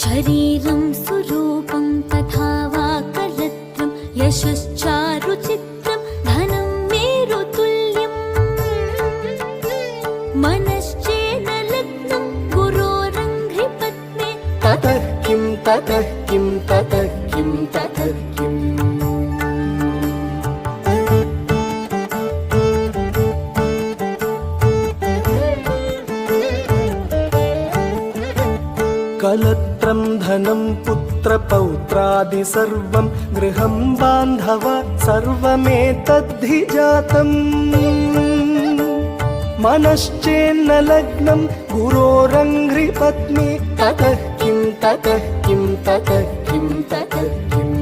शरीरं सुरूपं तथा वा कलत्रं यशश्चारुचित्रं धनं मेरुतुल्यम् मनश्चेन लग्नं गुरोरङ्घ्रिपद्मे ततः किं ततः किं ततः किं ततः किम् कलत्रं धनं पुत्रपौत्रादि सर्वं गृहं बान्धव सर्वमेतद्धि जातम् मनश्चेन्न लग्नं गुरोरङ्घ्रिपद्मे ततः किं ततः किं ततः किं ततः किम्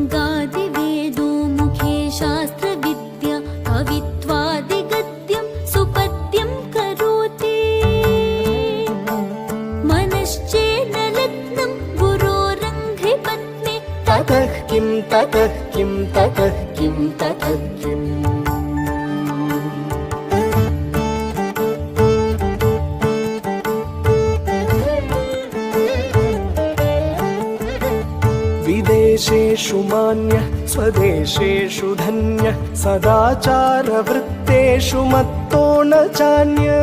षडङ्गादिवेदो मुखे शास्त्रविद्या कवित्वादिगद्यं सुपद्यं करोति मनश्चेन लग्नं गुरोरङ्घ्रिपद्मे ततः किं ततः किं ततः किं ततः किम् विदेशेषु मान्यः स्वदेशेषु धन्यः सदाचारवृत्तेषु मत्तो न चान्यः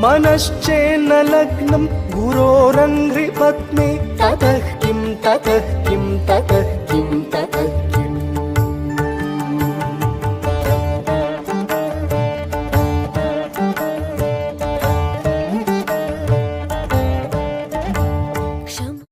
मनश्चेन्न लग्नं गुरोरङ्घ्रिपद्मे ततः किं ततः किं ततः